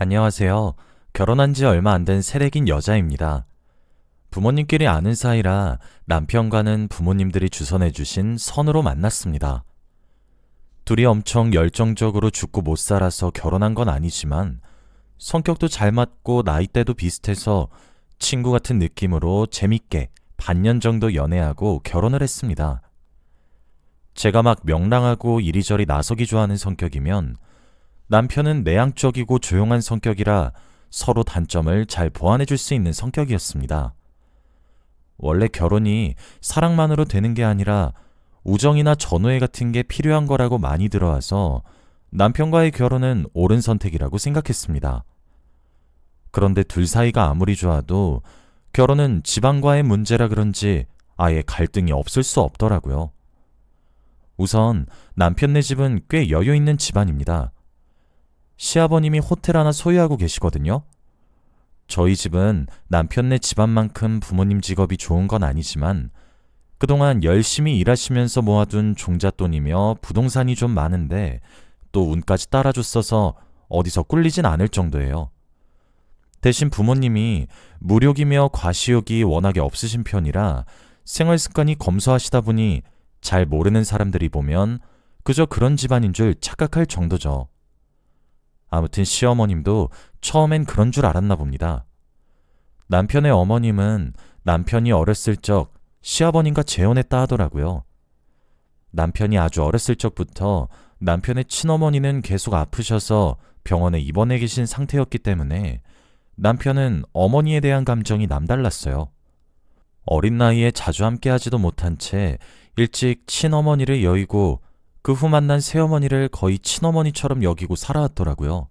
안녕하세요. 결혼한 지 얼마 안 된 새내긴 여자입니다. 부모님끼리 아는 사이라 남편과는 부모님들이 주선해주신 선으로 만났습니다. 둘이 엄청 열정적으로 죽고 못 살아서 결혼한 건 아니지만 성격도 잘 맞고 나이대도 비슷해서 친구 같은 느낌으로 재밌게 반년 정도 연애하고 결혼을 했습니다. 제가 막 명랑하고 이리저리 나서기 좋아하는 성격이면 남편은 내향적이고 조용한 성격이라 서로 단점을 잘 보완해 줄 수 있는 성격이었습니다. 원래 결혼이 사랑만으로 되는 게 아니라 우정이나 전우애 같은 게 필요한 거라고 많이 들어와서 남편과의 결혼은 옳은 선택이라고 생각했습니다. 그런데 둘 사이가 아무리 좋아도 결혼은 집안과의 문제라 그런지 아예 갈등이 없을 수 없더라고요. 우선 남편네 집은 꽤 여유 있는 집안입니다. 시아버님이 호텔 하나 소유하고 계시거든요. 저희 집은 남편네 집안만큼 부모님 직업이 좋은 건 아니지만 그동안 열심히 일하시면서 모아둔 종잣돈이며 부동산이 좀 많은데 또 운까지 따라줬어서 어디서 꿀리진 않을 정도예요. 대신 부모님이 무력이며 과시욕이 워낙에 없으신 편이라 생활 습관이 검소하시다 보니 잘 모르는 사람들이 보면 그저 그런 집안인 줄 착각할 정도죠. 아무튼 시어머님도 처음엔 그런 줄 알았나 봅니다. 남편의 어머님은 남편이 어렸을 적 시아버님과 재혼했다 하더라고요. 남편이 아주 어렸을 적부터 남편의 친어머니는 계속 아프셔서 병원에 입원해 계신 상태였기 때문에 남편은 어머니에 대한 감정이 남달랐어요. 어린 나이에 자주 함께하지도 못한 채 일찍 친어머니를 여의고 그 후 만난 새어머니를 거의 친어머니처럼 여기고 살아왔더라고요.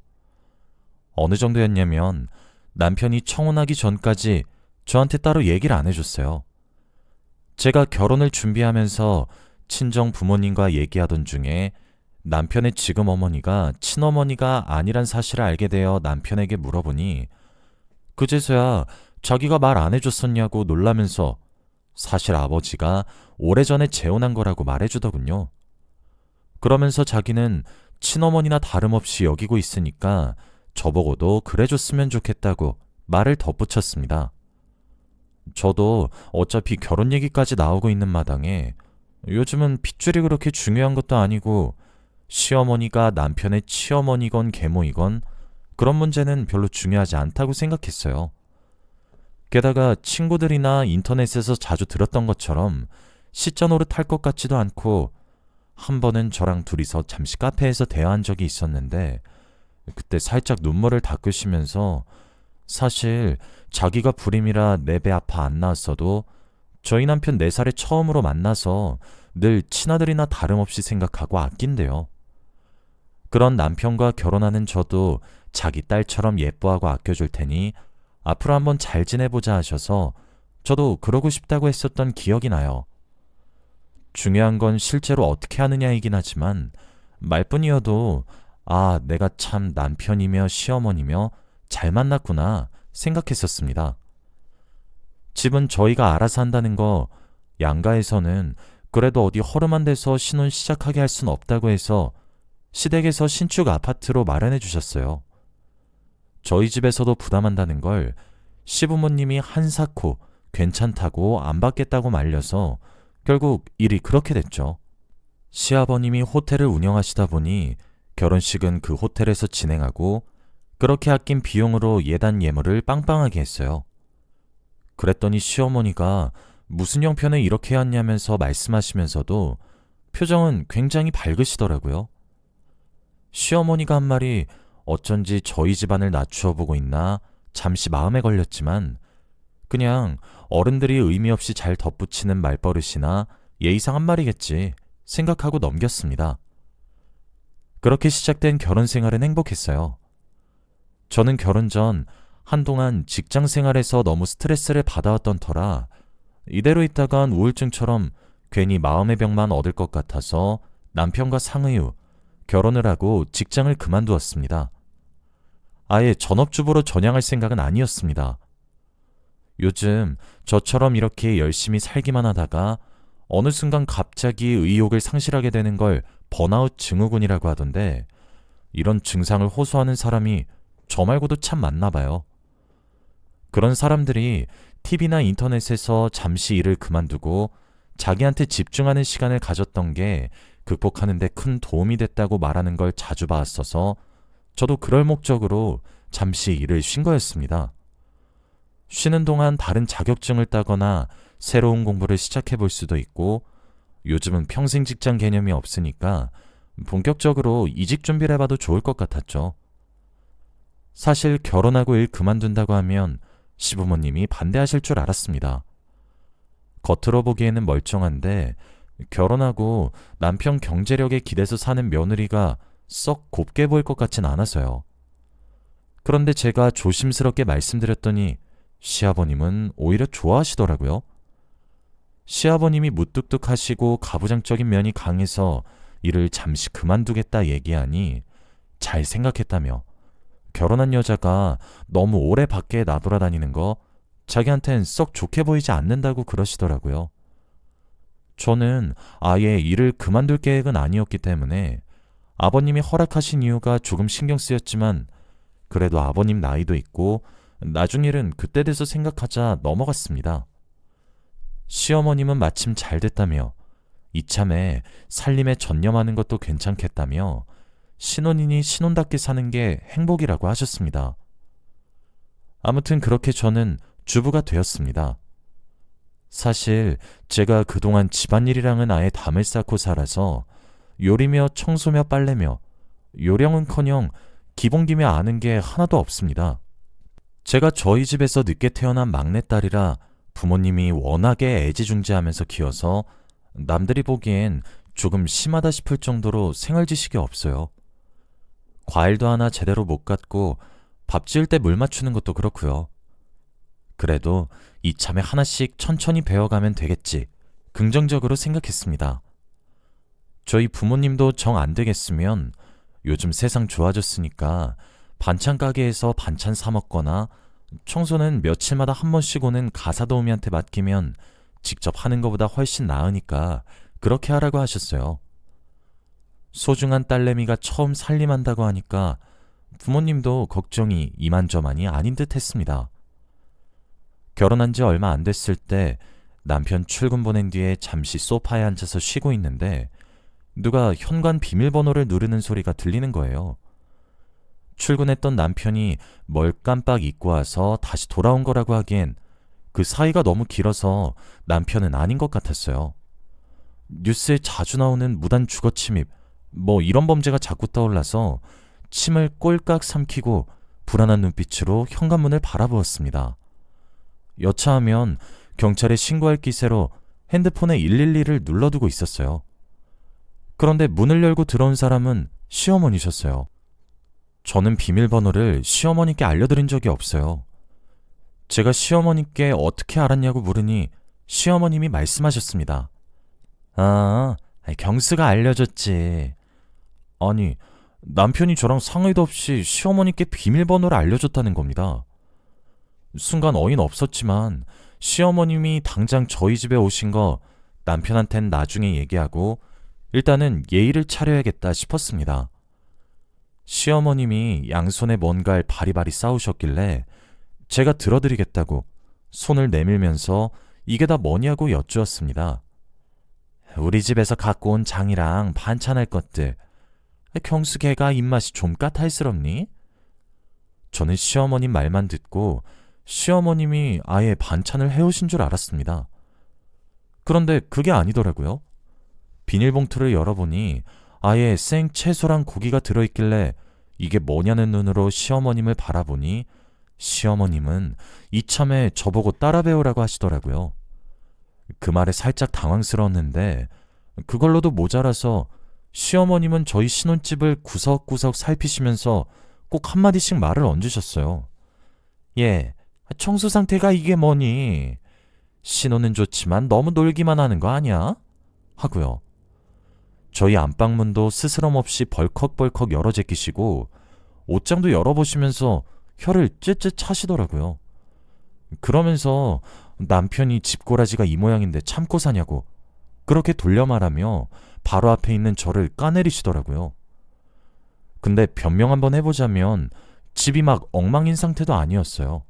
어느 정도였냐면 남편이 청혼하기 전까지 저한테 따로 얘기를 안 해줬어요. 제가 결혼을 준비하면서 친정 부모님과 얘기하던 중에 남편의 지금 어머니가 친어머니가 아니란 사실을 알게 되어 남편에게 물어보니 그제서야 자기가 말 안 해줬었냐고 놀라면서 사실 아버지가 오래전에 재혼한 거라고 말해주더군요. 그러면서 자기는 친어머니나 다름없이 여기고 있으니까 저보고도 그래줬으면 좋겠다고 말을 덧붙였습니다. 저도 어차피 결혼 얘기까지 나오고 있는 마당에 요즘은 핏줄이 그렇게 중요한 것도 아니고 시어머니가 남편의 치어머니건 계모이건 그런 문제는 별로 중요하지 않다고 생각했어요. 게다가 친구들이나 인터넷에서 자주 들었던 것처럼 시자노릇할 것 같지도 않고 한 번은 저랑 둘이서 잠시 카페에서 대화한 적이 있었는데 그때 살짝 눈물을 닦으시면서 사실 자기가 불임이라 내 배 아파 안 나왔어도 저희 남편 4살에 처음으로 만나서 늘 친아들이나 다름없이 생각하고 아낀대요. 그런 남편과 결혼하는 저도 자기 딸처럼 예뻐하고 아껴줄 테니 앞으로 한번 잘 지내보자 하셔서 저도 그러고 싶다고 했었던 기억이 나요. 중요한 건 실제로 어떻게 하느냐이긴 하지만 말뿐이어도 아, 내가 참 남편이며 시어머니며 잘 만났구나 생각했었습니다. 집은 저희가 알아서 한다는 거 양가에서는 그래도 어디 허름한 데서 신혼 시작하게 할 순 없다고 해서 시댁에서 신축 아파트로 마련해 주셨어요. 저희 집에서도 부담한다는 걸 시부모님이 한사코 괜찮다고 안 받겠다고 말려서 결국 일이 그렇게 됐죠. 시아버님이 호텔을 운영하시다 보니 결혼식은 그 호텔에서 진행하고 그렇게 아낀 비용으로 예단 예물을 빵빵하게 했어요. 그랬더니 시어머니가 무슨 형편에 이렇게 해왔냐면서 말씀하시면서도 표정은 굉장히 밝으시더라고요. 시어머니가 한 말이 어쩐지 저희 집안을 낮추어 보고 있나 잠시 마음에 걸렸지만 그냥 어른들이 의미 없이 잘 덧붙이는 말버릇이나 예의상 한 말이겠지 생각하고 넘겼습니다. 그렇게 시작된 결혼 생활은 행복했어요. 저는 결혼 전 한동안 직장 생활에서 너무 스트레스를 받아왔던 터라 이대로 있다간 우울증처럼 괜히 마음의 병만 얻을 것 같아서 남편과 상의 후 결혼을 하고 직장을 그만두었습니다. 아예 전업주부로 전향할 생각은 아니었습니다. 요즘 저처럼 이렇게 열심히 살기만 하다가 어느 순간 갑자기 의욕을 상실하게 되는 걸 번아웃 증후군이라고 하던데 이런 증상을 호소하는 사람이 저 말고도 참 많나 봐요. 그런 사람들이 TV나 인터넷에서 잠시 일을 그만두고 자기한테 집중하는 시간을 가졌던 게 극복하는 데 큰 도움이 됐다고 말하는 걸 자주 봤어서 저도 그럴 목적으로 잠시 일을 쉰 거였습니다. 쉬는 동안 다른 자격증을 따거나 새로운 공부를 시작해 볼 수도 있고, 요즘은 평생 직장 개념이 없으니까 본격적으로 이직 준비를 해봐도 좋을 것 같았죠. 사실 결혼하고 일 그만둔다고 하면 시부모님이 반대하실 줄 알았습니다. 겉으로 보기에는 멀쩡한데 결혼하고 남편 경제력에 기대서 사는 며느리가 썩 곱게 보일 것 같진 않아서요. 그런데 제가 조심스럽게 말씀드렸더니 시아버님은 오히려 좋아하시더라고요. 시아버님이 무뚝뚝하시고 가부장적인 면이 강해서 일을 잠시 그만두겠다 얘기하니 잘 생각했다며 결혼한 여자가 너무 오래 밖에 나돌아다니는 거 자기한텐 썩 좋게 보이지 않는다고 그러시더라고요. 저는 아예 일을 그만둘 계획은 아니었기 때문에 아버님이 허락하신 이유가 조금 신경 쓰였지만 그래도 아버님 나이도 있고 나중 일은 그때 돼서 생각하자 넘어갔습니다. 시어머님은 마침 잘 됐다며 이참에 살림에 전념하는 것도 괜찮겠다며 신혼이니 신혼답게 사는 게 행복이라고 하셨습니다. 아무튼 그렇게 저는 주부가 되었습니다. 사실 제가 그동안 집안일이랑은 아예 담을 쌓고 살아서 요리며 청소며 빨래며 요령은커녕 기본기며 아는 게 하나도 없습니다. 제가 저희 집에서 늦게 태어난 막내딸이라 부모님이 워낙에 애지중지하면서 키워서 남들이 보기엔 조금 심하다 싶을 정도로 생활지식이 없어요. 과일도 하나 제대로 못 갖고 밥 지을 때 물 맞추는 것도 그렇고요. 그래도 이참에 하나씩 천천히 배워가면 되겠지 긍정적으로 생각했습니다. 저희 부모님도 정 안 되겠으면 요즘 세상 좋아졌으니까 반찬 가게에서 반찬 사 먹거나 청소는 며칠마다 한 번씩 오는 가사도우미한테 맡기면 직접 하는 것보다 훨씬 나으니까 그렇게 하라고 하셨어요. 소중한 딸내미가 처음 살림한다고 하니까 부모님도 걱정이 이만저만이 아닌 듯 했습니다. 결혼한 지 얼마 안 됐을 때 남편 출근 보낸 뒤에 잠시 소파에 앉아서 쉬고 있는데 누가 현관 비밀번호를 누르는 소리가 들리는 거예요. 출근했던 남편이 뭘 깜빡 잊고 와서 다시 돌아온 거라고 하기엔 그 사이가 너무 길어서 남편은 아닌 것 같았어요. 뉴스에 자주 나오는 무단 주거침입, 이런 범죄가 자꾸 떠올라서 침을 꼴깍 삼키고 불안한 눈빛으로 현관문을 바라보았습니다. 여차하면 경찰에 신고할 기세로 핸드폰에 112를 눌러두고 있었어요. 그런데 문을 열고 들어온 사람은 시어머니셨어요. 저는 비밀번호를 시어머니께 알려드린 적이 없어요. 제가 시어머니께 어떻게 알았냐고 물으니 시어머님이 말씀하셨습니다. 경수가 알려줬지. 아니, 남편이 저랑 상의도 없이 시어머니께 비밀번호를 알려줬다는 겁니다. 순간 어이는 없었지만 시어머님이 당장 저희 집에 오신 거 남편한텐 나중에 얘기하고 일단은 예의를 차려야겠다 싶었습니다. 시어머님이 양손에 뭔가를 바리바리 싸우셨길래 제가 들어드리겠다고 손을 내밀면서 이게 다 뭐냐고 여쭈었습니다. 우리 집에서 갖고 온 장이랑 반찬할 것들. 경수 걔가 입맛이 좀 까탈스럽니? 저는 시어머님 말만 듣고 시어머님이 아예 반찬을 해오신 줄 알았습니다. 그런데 그게 아니더라고요. 비닐봉투를 열어보니 아예 생 채소랑 고기가 들어있길래 이게 뭐냐는 눈으로 시어머님을 바라보니 시어머님은 이참에 저보고 따라 배우라고 하시더라고요. 그 말에 살짝 당황스러웠는데 그걸로도 모자라서 시어머님은 저희 신혼집을 구석구석 살피시면서 꼭 한마디씩 말을 얹으셨어요. 청소 상태가 이게 뭐니? 신혼은 좋지만 너무 놀기만 하는 거 아니야? 하고요. 저희 안방문도 스스럼 없이 벌컥벌컥 열어 제끼시고 옷장도 열어보시면서 혀를 쯧쯧 차시더라고요. 그러면서 남편이 집꼬라지가 이 모양인데 참고 사냐고 그렇게 돌려 말하며 바로 앞에 있는 저를 까내리시더라고요. 근데 변명 한번 해보자면 집이 막 엉망인 상태도 아니었어요.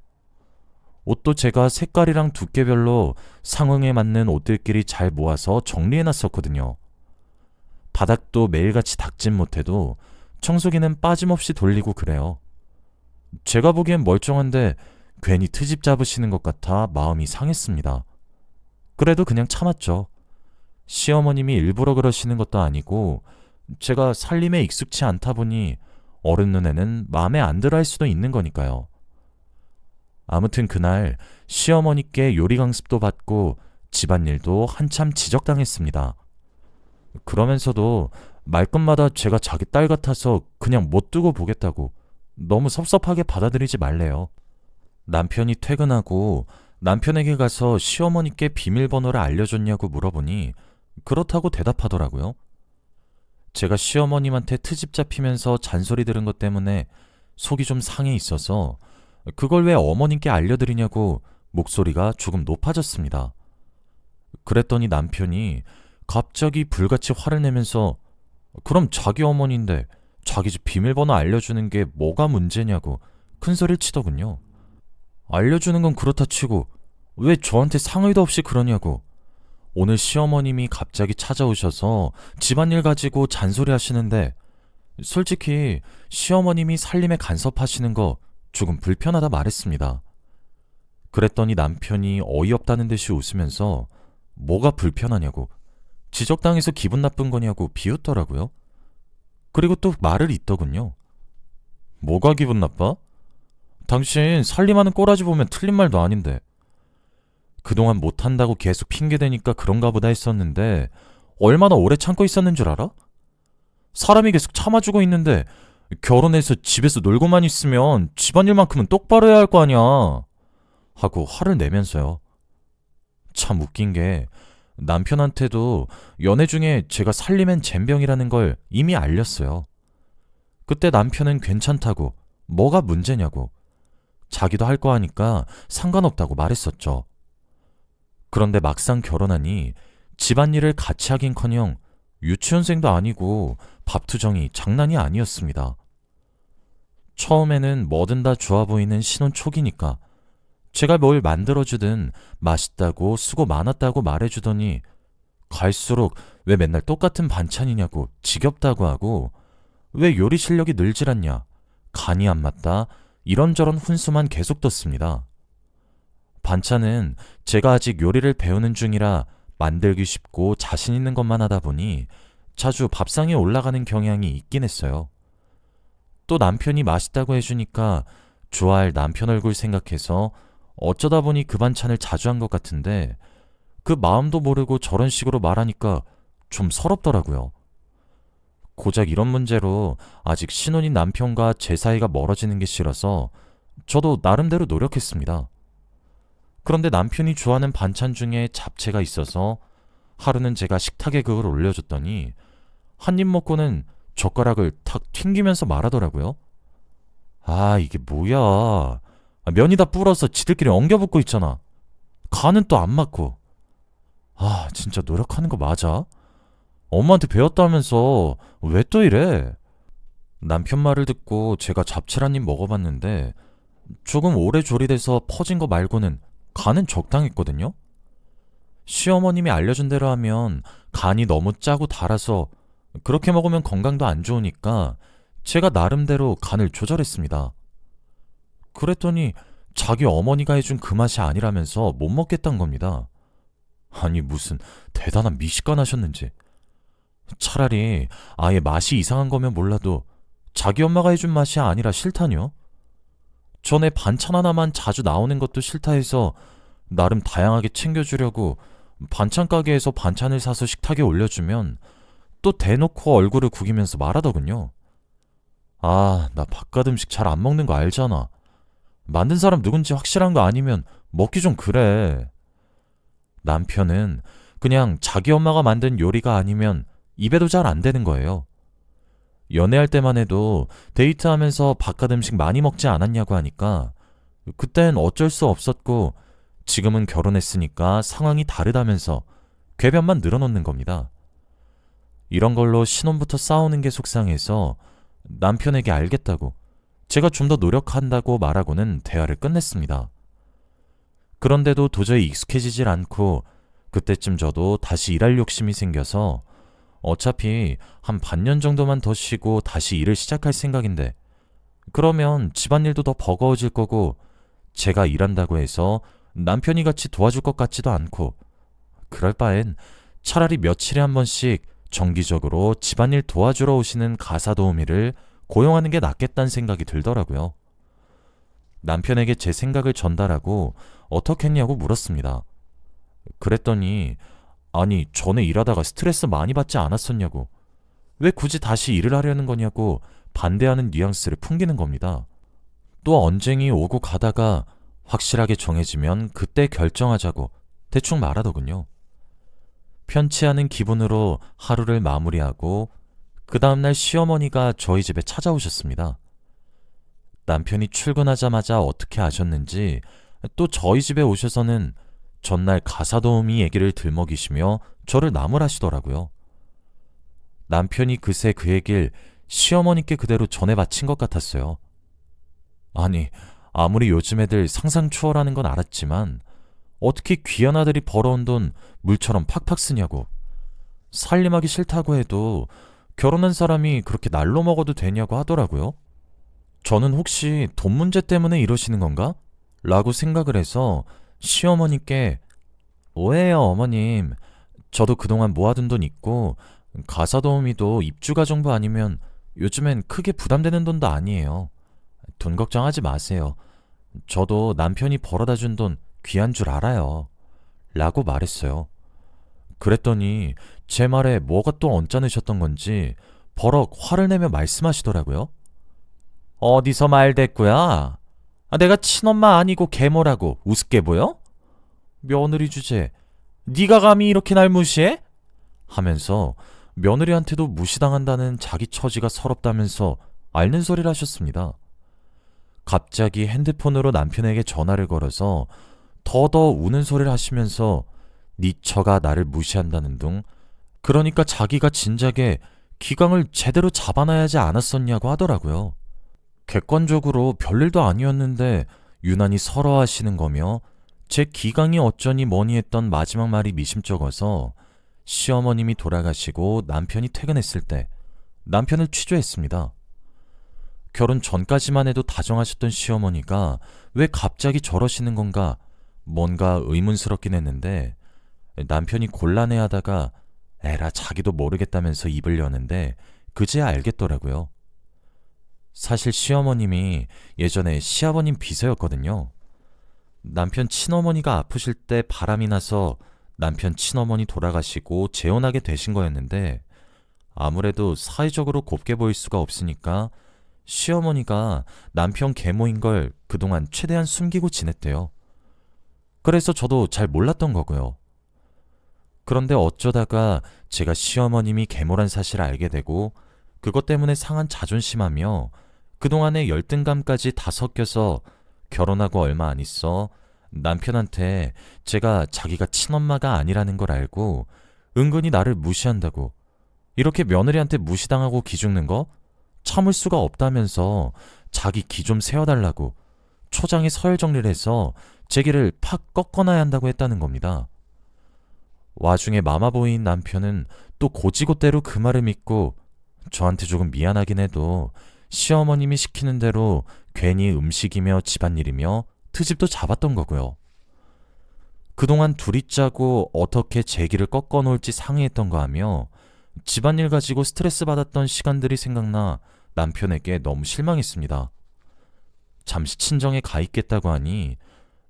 옷도 제가 색깔이랑 두께별로 상황에 맞는 옷들끼리 잘 모아서 정리해놨었거든요. 바닥도 매일같이 닦진 못해도 청소기는 빠짐없이 돌리고 그래요. 제가 보기엔 멀쩡한데 괜히 트집 잡으시는 것 같아 마음이 상했습니다. 그래도 그냥 참았죠. 시어머님이 일부러 그러시는 것도 아니고 제가 살림에 익숙치 않다 보니 어른 눈에는 마음에 안 들어 할 수도 있는 거니까요. 아무튼 그날 시어머니께 요리 강습도 받고 집안일도 한참 지적당했습니다. 그러면서도 말끝마다 제가 자기 딸 같아서 그냥 못 두고 보겠다고 너무 섭섭하게 받아들이지 말래요. 남편이 퇴근하고 남편에게 가서 시어머니께 비밀번호를 알려줬냐고 물어보니 그렇다고 대답하더라고요. 제가 시어머님한테 트집 잡히면서 잔소리 들은 것 때문에 속이 좀 상해 있어서 그걸 왜 어머님께 알려드리냐고 목소리가 조금 높아졌습니다. 그랬더니 남편이 갑자기 불같이 화를 내면서 그럼 자기 어머니인데 자기 집 비밀번호 알려주는 게 뭐가 문제냐고 큰소리를 치더군요. 알려주는 건 그렇다 치고 왜 저한테 상의도 없이 그러냐고. 오늘 시어머님이 갑자기 찾아오셔서 집안일 가지고 잔소리 하시는데 솔직히 시어머님이 살림에 간섭하시는 거 조금 불편하다 말했습니다. 그랬더니 남편이 어이없다는 듯이 웃으면서 뭐가 불편하냐고, 지적당해서 기분 나쁜 거냐고 비웃더라고요. 그리고 또 말을 잇더군요. 뭐가 기분 나빠? 당신 살림하는 꼬라지 보면 틀린 말도 아닌데. 그동안 못한다고 계속 핑계대니까 그런가 보다 했었는데 얼마나 오래 참고 있었는 줄 알아? 사람이 계속 참아주고 있는데 결혼해서 집에서 놀고만 있으면 집안일만큼은 똑바로 해야 할 거 아니야 하고 화를 내면서요. 참 웃긴 게 남편한테도 연애 중에 제가 살림엔 젬병이라는 걸 이미 알렸어요. 그때 남편은 괜찮다고, 뭐가 문제냐고, 자기도 할 거 하니까 상관없다고 말했었죠. 그런데 막상 결혼하니 집안일을 같이 하긴커녕 유치원생도 아니고 밥투정이 장난이 아니었습니다. 처음에는 뭐든 다 좋아 보이는 신혼 초기니까 제가 뭘 만들어주든 맛있다고 수고 많았다고 말해주더니 갈수록 왜 맨날 똑같은 반찬이냐고 지겹다고 하고 왜 요리 실력이 늘질 않냐, 간이 안 맞다, 이런저런 훈수만 계속 떴습니다. 반찬은 제가 아직 요리를 배우는 중이라 만들기 쉽고 자신 있는 것만 하다 보니 자주 밥상에 올라가는 경향이 있긴 했어요. 또 남편이 맛있다고 해주니까 좋아할 남편 얼굴 생각해서 어쩌다 보니 그 반찬을 자주 한 것 같은데 그 마음도 모르고 저런 식으로 말하니까 좀 서럽더라고요. 고작 이런 문제로 아직 신혼인 남편과 제 사이가 멀어지는 게 싫어서 저도 나름대로 노력했습니다. 그런데 남편이 좋아하는 반찬 중에 잡채가 있어서 하루는 제가 식탁에 그걸 올려줬더니 한 입 먹고는 젓가락을 탁 튕기면서 말하더라고요. 아, 이게 뭐야. 면이 다 불어서 지들끼리 엉겨붙고 있잖아. 간은 또 안 맞고. 아, 진짜 노력하는 거 맞아? 엄마한테 배웠다면서 왜 또 이래? 남편 말을 듣고 제가 잡채를 한 입 먹어봤는데 조금 오래 조리돼서 퍼진 거 말고는 간은 적당했거든요. 시어머님이 알려준 대로 하면 간이 너무 짜고 달아서 그렇게 먹으면 건강도 안 좋으니까 제가 나름대로 간을 조절했습니다. 그랬더니 자기 어머니가 해준 그 맛이 아니라면서 못 먹겠다는 겁니다. 아니 무슨 대단한 미식가 나셨는지. 차라리 아예 맛이 이상한 거면 몰라도 자기 엄마가 해준 맛이 아니라 싫다뇨? 전에 반찬 하나만 자주 나오는 것도 싫다 해서 나름 다양하게 챙겨주려고 반찬 가게에서 반찬을 사서 식탁에 올려주면 또 대놓고 얼굴을 구기면서 말하더군요. 아, 나 바깥 음식 잘 안 먹는 거 알잖아. 만든 사람 누군지 확실한 거 아니면 먹기 좀 그래. 남편은 그냥 자기 엄마가 만든 요리가 아니면 입에도 잘 안 되는 거예요. 연애할 때만 해도 데이트하면서 바깥 음식 많이 먹지 않았냐고 하니까 그땐 어쩔 수 없었고 지금은 결혼했으니까 상황이 다르다면서 궤변만 늘어놓는 겁니다. 이런 걸로 신혼부터 싸우는 게 속상해서 남편에게 알겠다고 제가 좀 더 노력한다고 말하고는 대화를 끝냈습니다. 그런데도 도저히 익숙해지질 않고 그때쯤 저도 다시 일할 욕심이 생겨서 어차피 한 반년 정도만 더 쉬고 다시 일을 시작할 생각인데 그러면 집안일도 더 버거워질 거고 제가 일한다고 해서 남편이 같이 도와줄 것 같지도 않고 그럴 바엔 차라리 며칠에 한 번씩 정기적으로 집안일 도와주러 오시는 가사 도우미를 고용하는 게 낫겠다는 생각이 들더라고요. 남편에게 제 생각을 전달하고 어떻게 했냐고 물었습니다. 그랬더니 아니 전에 일하다가 스트레스 많이 받지 않았었냐고 왜 굳이 다시 일을 하려는 거냐고 반대하는 뉘앙스를 풍기는 겁니다. 또 언쟁이 오고 가다가 확실하게 정해지면 그때 결정하자고 대충 말하더군요. 편치 않은 기분으로 하루를 마무리하고 그 다음날 시어머니가 저희 집에 찾아오셨습니다. 남편이 출근하자마자 어떻게 아셨는지 또 저희 집에 오셔서는 전날 가사도우미 얘기를 들먹이시며 저를 나무라시더라고요. 남편이 그새 그 얘길 시어머니께 그대로 전해 바친 것 같았어요. 아니, 아무리 요즘 애들 상상 초월하는 건 알았지만 어떻게 귀한 아들이 벌어온 돈 물처럼 팍팍 쓰냐고. 살림하기 싫다고 해도 결혼한 사람이 그렇게 날로 먹어도 되냐고 하더라고요. 저는 혹시 돈 문제 때문에 이러시는 건가? 라고 생각을 해서 시어머니께 오해예요 어머님. 저도 그동안 모아둔 돈 있고 가사도우미도 입주가 정부 아니면 요즘엔 크게 부담되는 돈도 아니에요. 돈 걱정하지 마세요. 저도 남편이 벌어다 준 돈 귀한 줄 알아요. 라고 말했어요. 그랬더니 제 말에 뭐가 또 언짢으셨던 건지 버럭 화를 내며 말씀하시더라고요. 어디서 말댔구야? 내가 친엄마 아니고 계모라고 우습게 보여? 며느리 주제 네가 감히 이렇게 날 무시해? 하면서 며느리한테도 무시당한다는 자기 처지가 서럽다면서 앓는 소리를 하셨습니다. 갑자기 핸드폰으로 남편에게 전화를 걸어서 더더 우는 소리를 하시면서 네 처가 나를 무시한다는 둥 그러니까 자기가 진작에 기강을 제대로 잡아놔야지 않았었냐고 하더라고요. 객관적으로 별일도 아니었는데 유난히 서러워하시는 거며 제 기강이 어쩌니 뭐니 했던 마지막 말이 미심쩍어서 시어머님이 돌아가시고 남편이 퇴근했을 때 남편을 취조했습니다. 결혼 전까지만 해도 다정하셨던 시어머니가 왜 갑자기 저러시는 건가 뭔가 의문스럽긴 했는데 남편이 곤란해하다가 에라 자기도 모르겠다면서 입을 여는데 그제야 알겠더라고요. 사실 시어머님이 예전에 시아버님 비서였거든요. 남편 친어머니가 아프실 때 바람이 나서 남편 친어머니 돌아가시고 재혼하게 되신 거였는데 아무래도 사회적으로 곱게 보일 수가 없으니까 시어머니가 남편 계모인 걸 그동안 최대한 숨기고 지냈대요. 그래서 저도 잘 몰랐던 거고요. 그런데 어쩌다가 제가 시어머님이 계모란 사실을 알게 되고 그것 때문에 상한 자존심하며 그동안의 열등감까지 다 섞여서 결혼하고 얼마 안 있어 남편한테 제가 자기가 친엄마가 아니라는 걸 알고 은근히 나를 무시한다고 이렇게 며느리한테 무시당하고 기죽는 거 참을 수가 없다면서 자기 기 좀 세워달라고 초장에 서열 정리를 해서 제 길을 팍 꺾어놔야 한다고 했다는 겁니다. 와중에 마마보이인 남편은 또 고지고대로 그 말을 믿고 저한테 조금 미안하긴 해도 시어머님이 시키는 대로 괜히 음식이며 집안일이며 트집도 잡았던 거고요. 그동안 둘이 짜고 어떻게 제 길을 꺾어놓을지 상의했던 거 하며 집안일 가지고 스트레스 받았던 시간들이 생각나 남편에게 너무 실망했습니다. 잠시 친정에 가 있겠다고 하니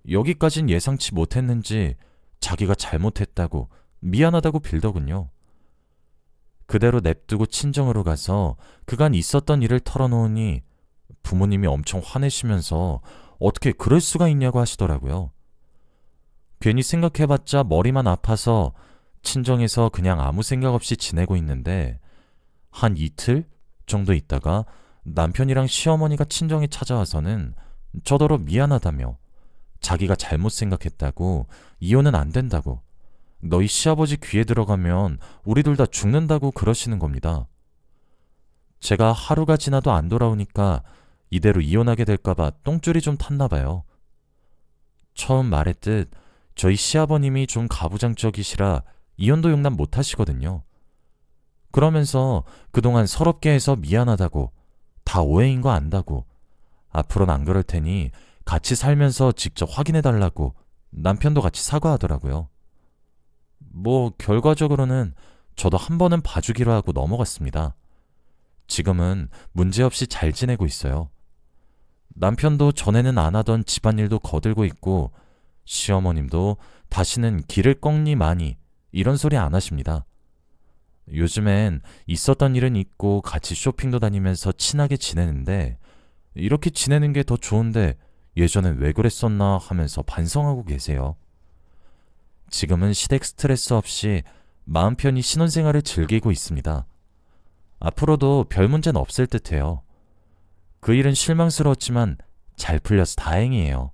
여기까진 예상치 못했는지 자기가 잘못했다고 미안하다고 빌더군요. 그대로 냅두고 친정으로 가서 그간 있었던 일을 털어놓으니 부모님이 엄청 화내시면서 어떻게 그럴 수가 있냐고 하시더라고요. 괜히 생각해봤자 머리만 아파서 친정에서 그냥 아무 생각 없이 지내고 있는데 한 이틀 정도 있다가 남편이랑 시어머니가 친정에 찾아와서는 저더러 미안하다며 자기가 잘못 생각했다고 이혼은 안 된다고 너희 시아버지 귀에 들어가면 우리 둘 다 죽는다고 그러시는 겁니다. 제가 하루가 지나도 안 돌아오니까 이대로 이혼하게 될까봐 똥줄이 좀 탔나 봐요. 처음 말했듯 저희 시아버님이 좀 가부장적이시라 이혼도 용납 못 하시거든요. 그러면서 그동안 서럽게 해서 미안하다고, 다 오해인 거 안다고, 앞으로는 안 그럴 테니 같이 살면서 직접 확인해달라고 남편도 같이 사과하더라고요. 뭐 결과적으로는 저도 한 번은 봐주기로 하고 넘어갔습니다. 지금은 문제없이 잘 지내고 있어요. 남편도 전에는 안 하던 집안일도 거들고 있고, 시어머님도 다시는 길을 꺾니 마니 이런 소리 안 하십니다. 요즘엔 있었던 일은 잊고 같이 쇼핑도 다니면서 친하게 지내는데, 이렇게 지내는 게 더 좋은데 예전엔 왜 그랬었나 하면서 반성하고 계세요. 지금은 시댁 스트레스 없이 마음 편히 신혼생활을 즐기고 있습니다. 앞으로도 별 문제는 없을 듯해요. 그 일은 실망스러웠지만 잘 풀려서 다행이에요.